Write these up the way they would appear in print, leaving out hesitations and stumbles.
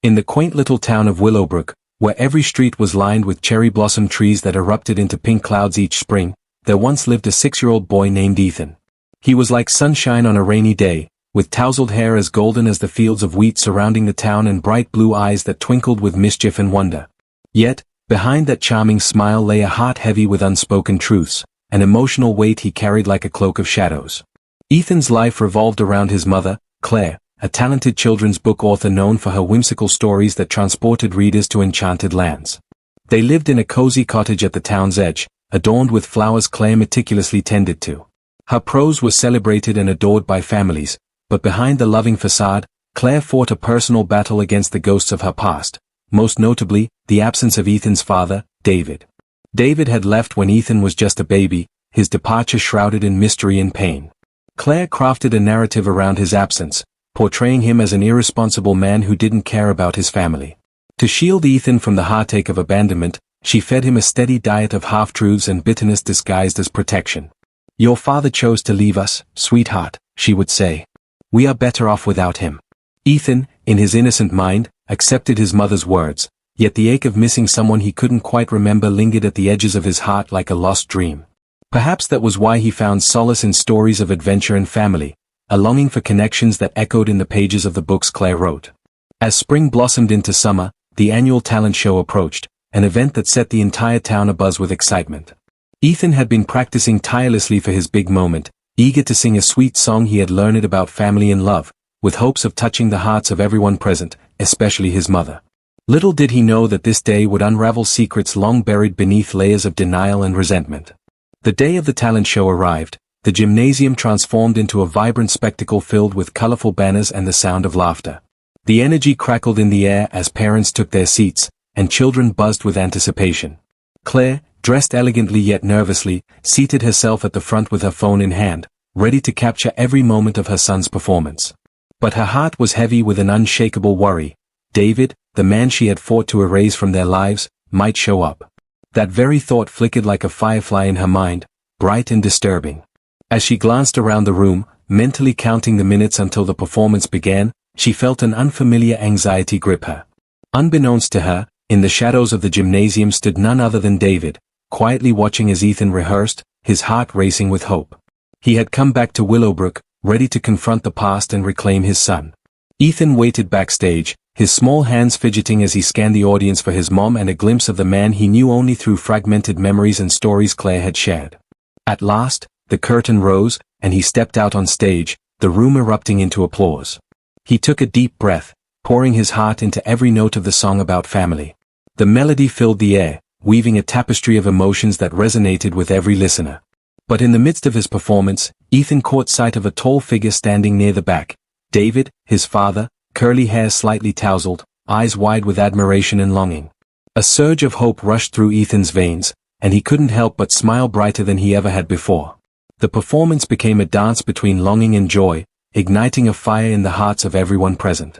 In the quaint little town of Willowbrook, where every street was lined with cherry blossom trees that erupted into pink clouds each spring, there once lived a 6-year-old boy named Ethan. He was like sunshine on a rainy day, with tousled hair as golden as the fields of wheat surrounding the town and bright blue eyes that twinkled with mischief and wonder. Yet, behind that charming smile lay a heart heavy with unspoken truths, an emotional weight he carried like a cloak of shadows. Ethan's life revolved around his mother, Claire, a talented children's book author known for her whimsical stories that transported readers to enchanted lands. They lived in a cozy cottage at the town's edge, adorned with flowers Claire meticulously tended to. Her prose was celebrated and adored by families, but behind the loving facade, Claire fought a personal battle against the ghosts of her past, most notably, the absence of Ethan's father, David. David had left when Ethan was just a baby, his departure shrouded in mystery and pain. Claire crafted a narrative around his absence, portraying him as an irresponsible man who didn't care about his family. To shield Ethan from the heartache of abandonment, she fed him a steady diet of half-truths and bitterness disguised as protection. "Your father chose to leave us, sweetheart," she would say. "We are better off without him." Ethan, in his innocent mind, accepted his mother's words, yet the ache of missing someone he couldn't quite remember lingered at the edges of his heart like a lost dream. Perhaps that was why he found solace in stories of adventure and family, a longing for connections that echoed in the pages of the books Claire wrote. As spring blossomed into summer, the annual talent show approached, an event that set the entire town abuzz with excitement. Ethan had been practicing tirelessly for his big moment, eager to sing a sweet song he had learned about family and love, with hopes of touching the hearts of everyone present, especially his mother. Little did he know that this day would unravel secrets long buried beneath layers of denial and resentment. The day of the talent show arrived, the gymnasium transformed into a vibrant spectacle filled with colorful banners and the sound of laughter. The energy crackled in the air as parents took their seats, and children buzzed with anticipation. Claire, dressed elegantly yet nervously, seated herself at the front with her phone in hand, ready to capture every moment of her son's performance. But her heart was heavy with an unshakable worry. David, the man she had fought to erase from their lives, might show up. That very thought flickered like a firefly in her mind, bright and disturbing. As she glanced around the room, mentally counting the minutes until the performance began, she felt an unfamiliar anxiety grip her. Unbeknownst to her, in the shadows of the gymnasium stood none other than David, quietly watching as Ethan rehearsed, his heart racing with hope. He had come back to Willowbrook, ready to confront the past and reclaim his son. Ethan waited backstage, his small hands fidgeting as he scanned the audience for his mom and a glimpse of the man he knew only through fragmented memories and stories Claire had shared. At last, the curtain rose, and he stepped out on stage, the room erupting into applause. He took a deep breath, pouring his heart into every note of the song about family. The melody filled the air, weaving a tapestry of emotions that resonated with every listener. But in the midst of his performance, Ethan caught sight of a tall figure standing near the back. David, his father, curly hair slightly tousled, eyes wide with admiration and longing. A surge of hope rushed through Ethan's veins, and he couldn't help but smile brighter than he ever had before. The performance became a dance between longing and joy, igniting a fire in the hearts of everyone present.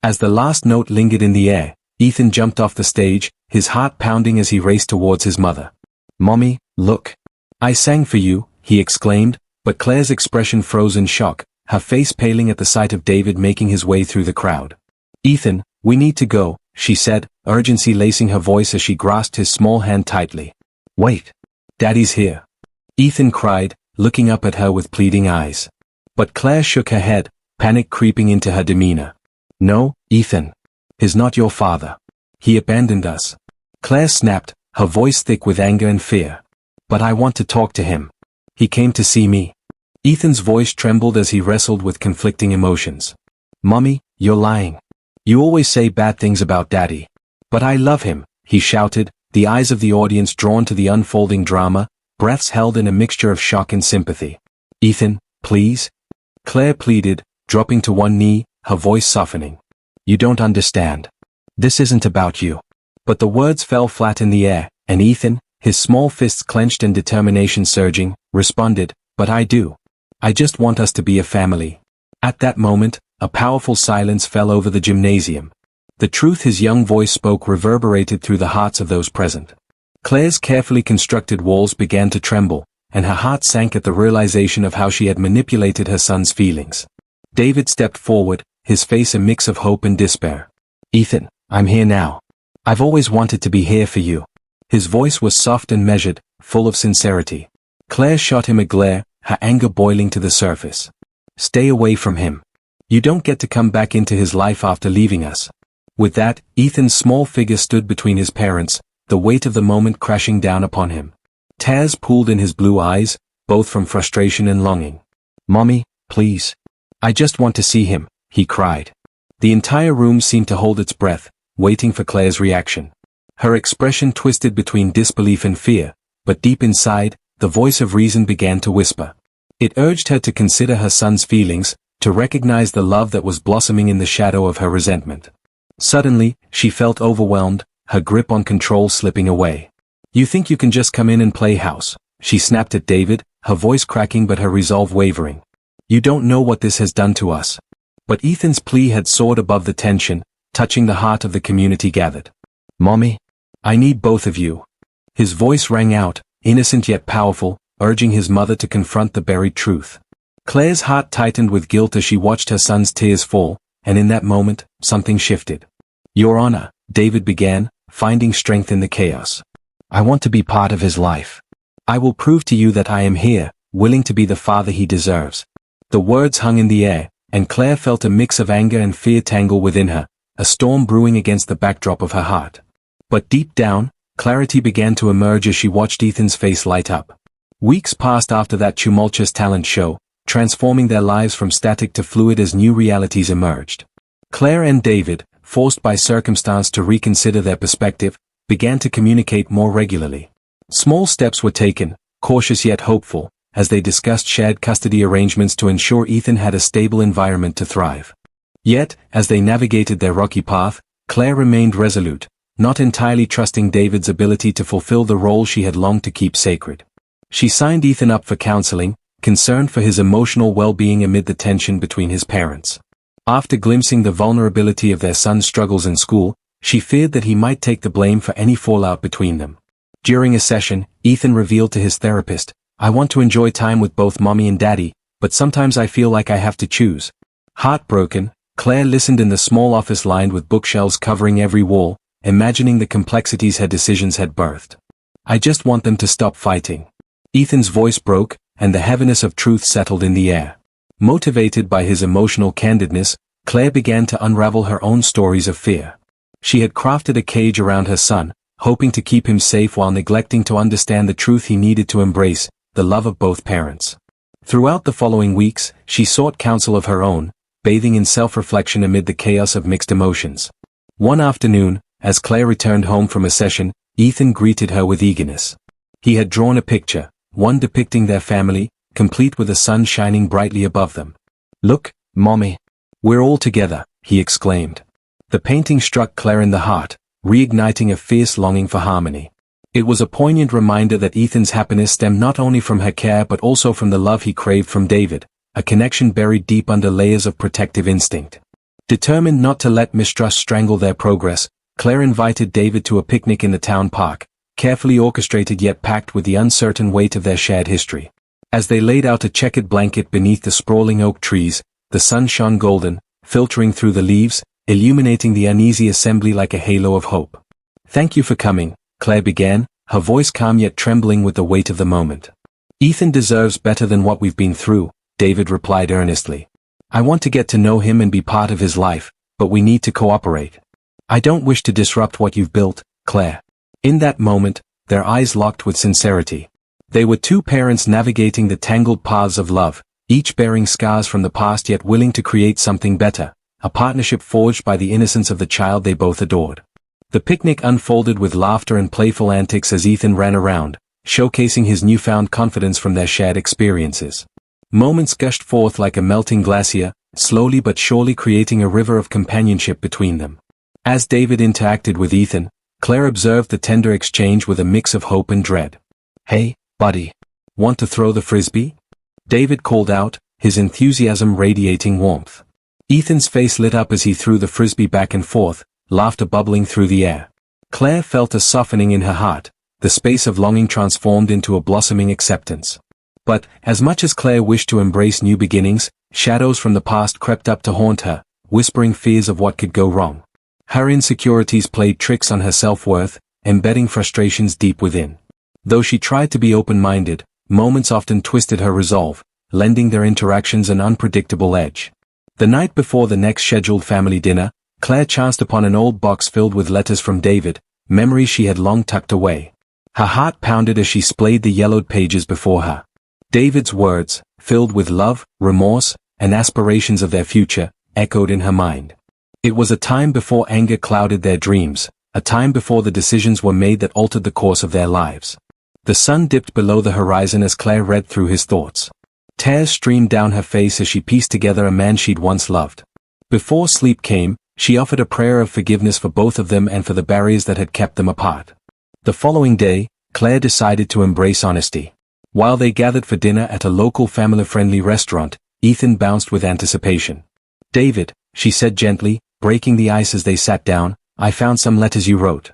As the last note lingered in the air, Ethan jumped off the stage, his heart pounding as he raced towards his mother. "Mommy, look. I sang for you," he exclaimed, but Claire's expression froze in shock, her face paling at the sight of David making his way through the crowd. "Ethan, we need to go," she said, urgency lacing her voice as she grasped his small hand tightly. "Wait. Daddy's here," Ethan cried, looking up at her with pleading eyes. But Claire shook her head, panic creeping into her demeanor. "No, Ethan. He's not your father. He abandoned us," Claire snapped, her voice thick with anger and fear. "But I want to talk to him. He came to see me." Ethan's voice trembled as he wrestled with conflicting emotions. "Mommy, you're lying. You always say bad things about Daddy." "But I love him," he shouted, the eyes of the audience drawn to the unfolding drama, breaths held in a mixture of shock and sympathy. "Ethan, please?" Claire pleaded, dropping to one knee, her voice softening. "You don't understand. This isn't about you." But the words fell flat in the air, and Ethan, his small fists clenched and determination surging, responded, "But I do. I just want us to be a family." At that moment, a powerful silence fell over the gymnasium. The truth his young voice spoke reverberated through the hearts of those present. Claire's carefully constructed walls began to tremble, and her heart sank at the realization of how she had manipulated her son's feelings. David stepped forward, his face a mix of hope and despair. Ethan, I'm here now. I've always wanted to be here for you. His voice was soft and measured, full of sincerity. Claire shot him a glare, her anger boiling to the surface. Stay away from him. You don't get to come back into his life after leaving us. With that, Ethan's small figure stood between his parents, the weight of the moment crashing down upon him. Tears pooled in his blue eyes, both from frustration and longing. Mommy, please. I just want to see him, he cried. The entire room seemed to hold its breath, waiting for Claire's reaction. Her expression twisted between disbelief and fear, but deep inside, the voice of reason began to whisper. It urged her to consider her son's feelings, to recognize the love that was blossoming in the shadow of her resentment. Suddenly, she felt overwhelmed, her grip on control slipping away. You think you can just come in and play house, she snapped at David, her voice cracking but her resolve wavering. You don't know what this has done to us. But Ethan's plea had soared above the tension, touching the heart of the community gathered. Mommy, I need both of you. His voice rang out, innocent yet powerful, urging his mother to confront the buried truth. Claire's heart tightened with guilt as she watched her son's tears fall, and in that moment, something shifted. Your Honor, David began, finding strength in the chaos. I want to be part of his life. I will prove to you that I am here, willing to be the father he deserves. The words hung in the air, and Claire felt a mix of anger and fear tangle within her, a storm brewing against the backdrop of her heart. But deep down, clarity began to emerge as she watched Ethan's face light up. Weeks passed after that tumultuous talent show, transforming their lives from static to fluid as new realities emerged. Claire and David, forced by circumstance to reconsider their perspective, began to communicate more regularly. Small steps were taken, cautious yet hopeful, as they discussed shared custody arrangements to ensure Ethan had a stable environment to thrive. Yet, as they navigated their rocky path, Claire remained resolute, not entirely trusting David's ability to fulfill the role she had longed to keep sacred. She signed Ethan up for counseling, concerned for his emotional well-being amid the tension between his parents. After glimpsing the vulnerability of their son's struggles in school, she feared that he might take the blame for any fallout between them. During a session, Ethan revealed to his therapist, I want to enjoy time with both mommy and daddy, but sometimes I feel like I have to choose. Heartbroken, Claire listened in the small office lined with bookshelves covering every wall, imagining the complexities her decisions had birthed. I just want them to stop fighting. Ethan's voice broke, and the heaviness of truth settled in the air. Motivated by his emotional candidness, Claire began to unravel her own stories of fear. She had crafted a cage around her son, hoping to keep him safe while neglecting to understand the truth he needed to embrace, the love of both parents. Throughout the following weeks, she sought counsel of her own, bathing in self-reflection amid the chaos of mixed emotions. One afternoon, as Claire returned home from a session, Ethan greeted her with eagerness. He had drawn a picture, one depicting their family, complete with the sun shining brightly above them. Look, Mommy. We're all together, he exclaimed. The painting struck Claire in the heart, reigniting a fierce longing for harmony. It was a poignant reminder that Ethan's happiness stemmed not only from her care but also from the love he craved from David, a connection buried deep under layers of protective instinct. Determined not to let mistrust strangle their progress, Claire invited David to a picnic in the town park, carefully orchestrated yet packed with the uncertain weight of their shared history. As they laid out a checkered blanket beneath the sprawling oak trees, the sun shone golden, filtering through the leaves, illuminating the uneasy assembly like a halo of hope. Thank you for coming, Claire began, her voice calm yet trembling with the weight of the moment. Ethan deserves better than what we've been through, David replied earnestly. I want to get to know him and be part of his life, but we need to cooperate. I don't wish to disrupt what you've built, Claire. In that moment, their eyes locked with sincerity. They were two parents navigating the tangled paths of love, each bearing scars from the past yet willing to create something better, a partnership forged by the innocence of the child they both adored. The picnic unfolded with laughter and playful antics as Ethan ran around, showcasing his newfound confidence from their shared experiences. Moments gushed forth like a melting glacier, slowly but surely creating a river of companionship between them. As David interacted with Ethan, Claire observed the tender exchange with a mix of hope and dread. Hey, buddy. Want to throw the frisbee? David called out, his enthusiasm radiating warmth. Ethan's face lit up as he threw the frisbee back and forth, laughter bubbling through the air. Claire felt a softening in her heart, the space of longing transformed into a blossoming acceptance. But, as much as Claire wished to embrace new beginnings, shadows from the past crept up to haunt her, whispering fears of what could go wrong. Her insecurities played tricks on her self-worth, embedding frustrations deep within. Though she tried to be open-minded, moments often twisted her resolve, lending their interactions an unpredictable edge. The night before the next scheduled family dinner, Claire chanced upon an old box filled with letters from David, memories she had long tucked away. Her heart pounded as she splayed the yellowed pages before her. David's words, filled with love, remorse, and aspirations of their future, echoed in her mind. It was a time before anger clouded their dreams, a time before the decisions were made that altered the course of their lives. The sun dipped below the horizon as Claire read through his thoughts. Tears streamed down her face as she pieced together a man she'd once loved. Before sleep came, she offered a prayer of forgiveness for both of them and for the barriers that had kept them apart. The following day, Claire decided to embrace honesty. While they gathered for dinner at a local family-friendly restaurant, Ethan bounced with anticipation. "David," she said gently, breaking the ice as they sat down, "I found some letters you wrote.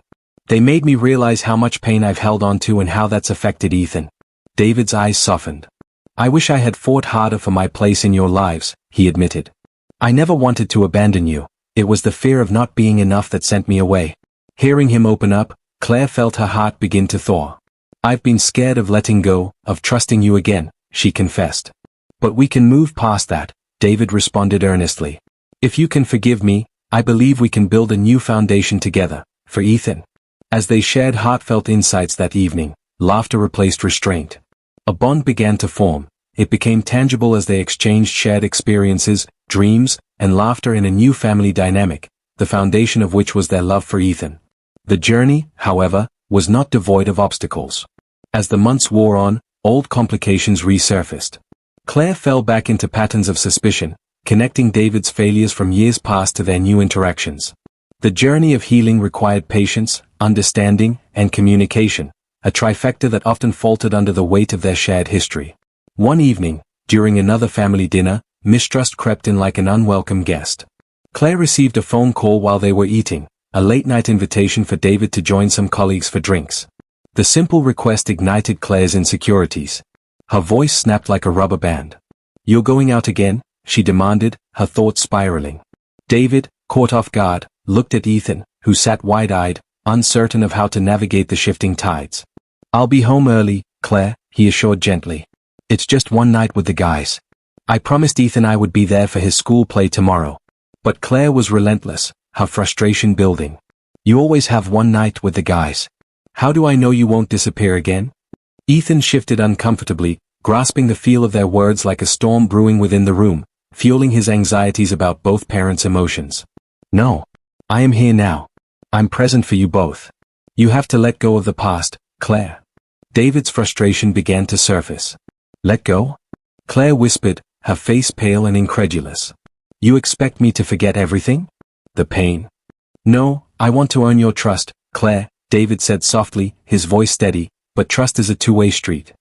They made me realize how much pain I've held on to and how that's affected Ethan." David's eyes softened. "I wish I had fought harder for my place in your lives," he admitted. "I never wanted to abandon you. It was the fear of not being enough that sent me away." Hearing him open up, Claire felt her heart begin to thaw. "I've been scared of letting go, of trusting you again," she confessed. "But we can move past that," David responded earnestly. "If you can forgive me, I believe we can build a new foundation together, for Ethan." As they shared heartfelt insights that evening, laughter replaced restraint. A bond began to form. It became tangible as they exchanged shared experiences, dreams, and laughter in a new family dynamic, the foundation of which was their love for Ethan. The journey, however, was not devoid of obstacles. As the months wore on, old complications resurfaced. Claire fell back into patterns of suspicion, connecting David's failures from years past to their new interactions. The journey of healing required patience, understanding, and communication, a trifecta that often faltered under the weight of their shared history. One evening, during another family dinner, mistrust crept in like an unwelcome guest. Claire received a phone call while they were eating, a late-night invitation for David to join some colleagues for drinks. The simple request ignited Claire's insecurities. Her voice snapped like a rubber band. "You're going out again?" she demanded, her thoughts spiraling. David, caught off guard, looked at Ethan, who sat wide-eyed, uncertain of how to navigate the shifting tides. "I'll be home early, Claire," he assured gently. "It's just one night with the guys. I promised Ethan I would be there for his school play tomorrow." But Claire was relentless, her frustration building. "You always have one night with the guys. How do I know you won't disappear again?" Ethan shifted uncomfortably, grasping the feel of their words like a storm brewing within the room, fueling his anxieties about both parents' emotions. "No. I am here now. I'm present for you both. You have to let go of the past, Claire." David's frustration began to surface. "Let go?" Claire whispered, her face pale and incredulous. "You expect me to forget everything? The pain?" "No, I want to earn your trust, Claire," David said softly, his voice steady, "but trust is a two-way street.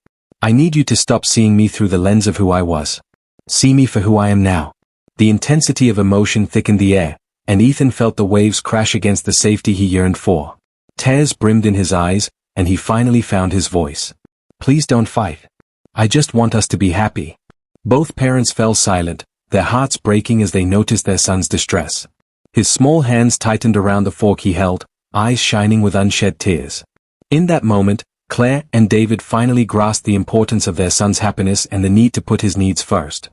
I need you to stop seeing me through the lens of who I was. See me for who I am now." The intensity of emotion thickened the air, and Ethan felt the waves crash against the safety he yearned for. Tears brimmed in his eyes, and he finally found his voice. "Please don't fight. I just want us to be happy." Both parents fell silent, their hearts breaking as they noticed their son's distress. His small hands tightened around the fork he held, eyes shining with unshed tears. In that moment, Claire and David finally grasped the importance of their son's happiness and the need to put his needs first.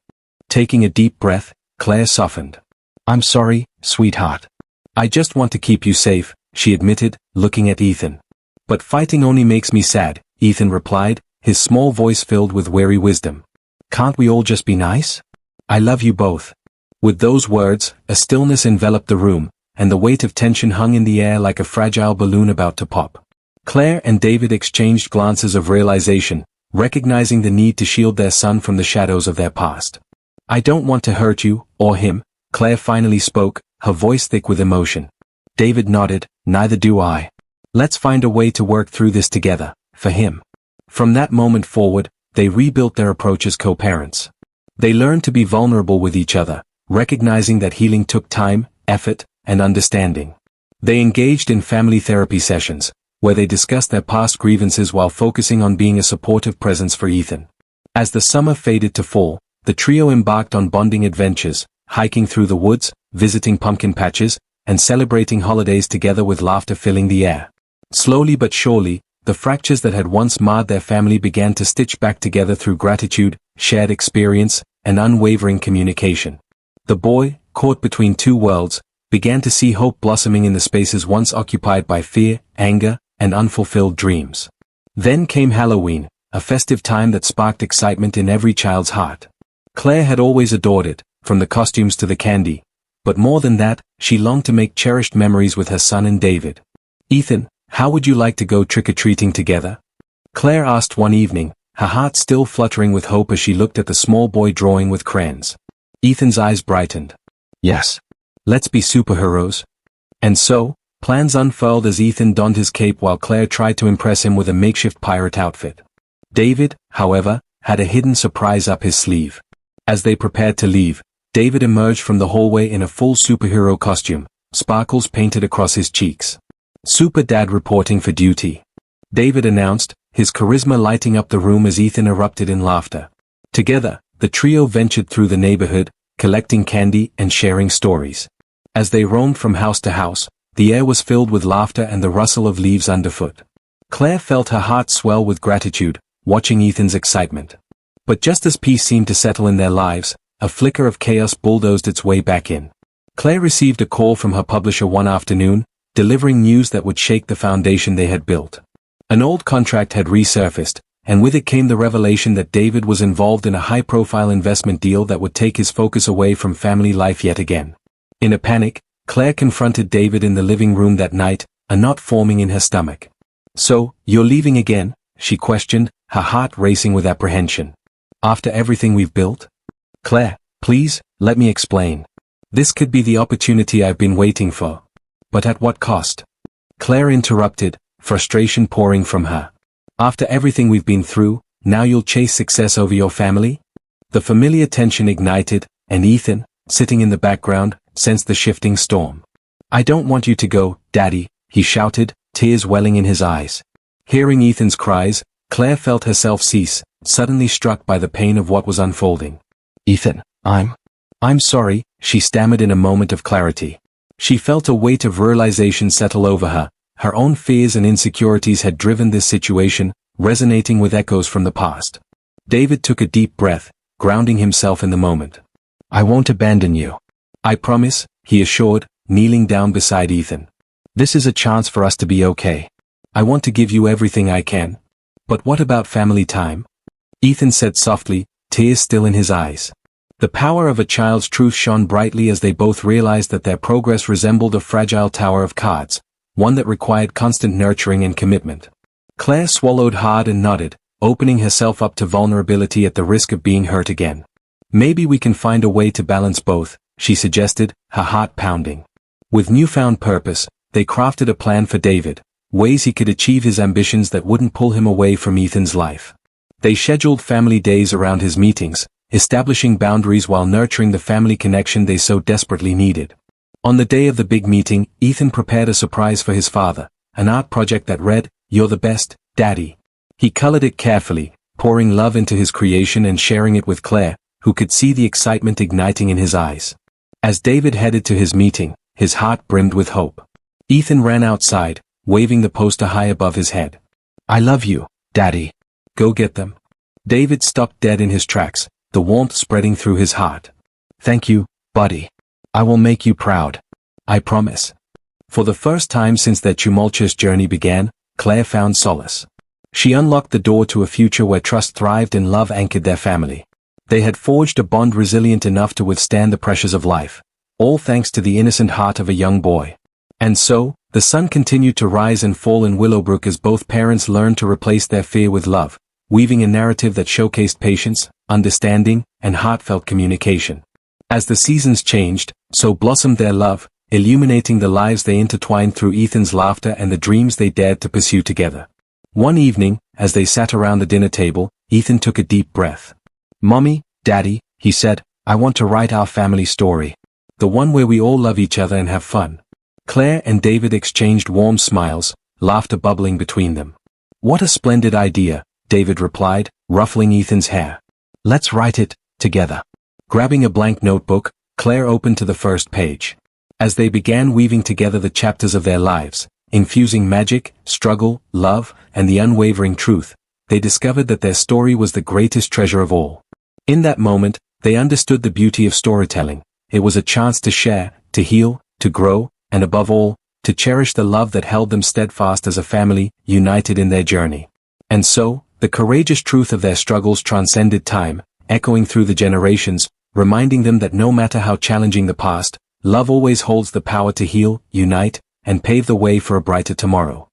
Taking a deep breath, Claire softened. "I'm sorry, sweetheart. I just want to keep you safe," she admitted, looking at Ethan. "But fighting only makes me sad," Ethan replied, his small voice filled with weary wisdom. "Can't we all just be nice? I love you both." With those words, a stillness enveloped the room, and the weight of tension hung in the air like a fragile balloon about to pop. Claire and David exchanged glances of realization, recognizing the need to shield their son from the shadows of their past. "I don't want to hurt you, or him," Claire finally spoke, her voice thick with emotion. David nodded, "Neither do I. Let's find a way to work through this together, for him." From that moment forward, they rebuilt their approach as co-parents. They learned to be vulnerable with each other, recognizing that healing took time, effort, and understanding. They engaged in family therapy sessions, where they discussed their past grievances while focusing on being a supportive presence for Ethan. As the summer faded to fall, the trio embarked on bonding adventures, hiking through the woods, visiting pumpkin patches, and celebrating holidays together with laughter filling the air. Slowly but surely, the fractures that had once marred their family began to stitch back together through gratitude, shared experience, and unwavering communication. The boy, caught between two worlds, began to see hope blossoming in the spaces once occupied by fear, anger, and unfulfilled dreams. Then came Halloween, a festive time that sparked excitement in every child's heart. Claire had always adored it, from the costumes to the candy. But more than that, she longed to make cherished memories with her son and David. "Ethan, how would you like to go trick-or-treating together?" Claire asked one evening, her heart still fluttering with hope as she looked at the small boy drawing with crayons. Ethan's eyes brightened. "Yes. Let's be superheroes." And so, plans unfurled as Ethan donned his cape while Claire tried to impress him with a makeshift pirate outfit. David, however, had a hidden surprise up his sleeve. As they prepared to leave, David emerged from the hallway in a full superhero costume, sparkles painted across his cheeks. "Super Dad reporting for duty," David announced, his charisma lighting up the room as Ethan erupted in laughter. Together, the trio ventured through the neighborhood, collecting candy and sharing stories. As they roamed from house to house, the air was filled with laughter and the rustle of leaves underfoot. Claire felt her heart swell with gratitude, watching Ethan's excitement. But just as peace seemed to settle in their lives, a flicker of chaos bulldozed its way back in. Claire received a call from her publisher one afternoon, delivering news that would shake the foundation they had built. An old contract had resurfaced, and with it came the revelation that David was involved in a high-profile investment deal that would take his focus away from family life yet again. In a panic, Claire confronted David in the living room that night, a knot forming in her stomach. "So, you're leaving again?" she questioned, her heart racing with apprehension. "After everything we've built?" "Claire, please, let me explain. This could be the opportunity I've been waiting for." "But at what cost?" Claire interrupted, frustration pouring from her. "After everything we've been through, now you'll chase success over your family?" The familiar tension ignited, and Ethan, sitting in the background, sensed the shifting storm. "I don't want you to go, Daddy," he shouted, tears welling in his eyes. Hearing Ethan's cries, Claire felt herself cease, suddenly struck by the pain of what was unfolding. "Ethan, I'm sorry," she stammered in a moment of clarity. She felt a weight of realization settle over her own fears and insecurities had driven this situation, resonating with echoes from the past. David took a deep breath, grounding himself in the moment. "I won't abandon you. I promise," he assured, kneeling down beside Ethan. "This is a chance for us to be okay. I want to give you everything I can." "But what about family time?" Ethan said softly, tears still in his eyes. The power of a child's truth shone brightly as they both realized that their progress resembled a fragile tower of cards, one that required constant nurturing and commitment. Claire swallowed hard and nodded, opening herself up to vulnerability at the risk of being hurt again. "Maybe we can find a way to balance both," she suggested, her heart pounding. With newfound purpose, they crafted a plan for David, ways he could achieve his ambitions that wouldn't pull him away from Ethan's life. They scheduled family days around his meetings, establishing boundaries while nurturing the family connection they so desperately needed. On the day of the big meeting, Ethan prepared a surprise for his father, an art project that read, "You're the best, Daddy." He colored it carefully, pouring love into his creation and sharing it with Claire, who could see the excitement igniting in his eyes. As David headed to his meeting, his heart brimmed with hope. Ethan ran outside, waving the poster high above his head. "I love you, Daddy. Go get them." David stopped dead in his tracks, the warmth spreading through his heart. "Thank you, buddy. I will make you proud. I promise." For the first time since their tumultuous journey began, Claire found solace. She unlocked the door to a future where trust thrived and love anchored their family. They had forged a bond resilient enough to withstand the pressures of life, all thanks to the innocent heart of a young boy. And so, the sun continued to rise and fall in Willowbrook as both parents learned to replace their fear with love, weaving a narrative that showcased patience, understanding, and heartfelt communication. As the seasons changed, so blossomed their love, illuminating the lives they intertwined through Ethan's laughter and the dreams they dared to pursue together. One evening, as they sat around the dinner table, Ethan took a deep breath. "Mommy, Daddy," he said, "I want to write our family story. The one where we all love each other and have fun." Claire and David exchanged warm smiles, laughter bubbling between them. "What a splendid idea," David replied, ruffling Ethan's hair. "Let's write it, together." Grabbing a blank notebook, Claire opened to the first page. As they began weaving together the chapters of their lives, infusing magic, struggle, love, and the unwavering truth, they discovered that their story was the greatest treasure of all. In that moment, they understood the beauty of storytelling. It was a chance to share, to heal, to grow, and above all, to cherish the love that held them steadfast as a family, united in their journey. And so, the courageous truth of their struggles transcended time, echoing through the generations, reminding them that no matter how challenging the past, love always holds the power to heal, unite, and pave the way for a brighter tomorrow.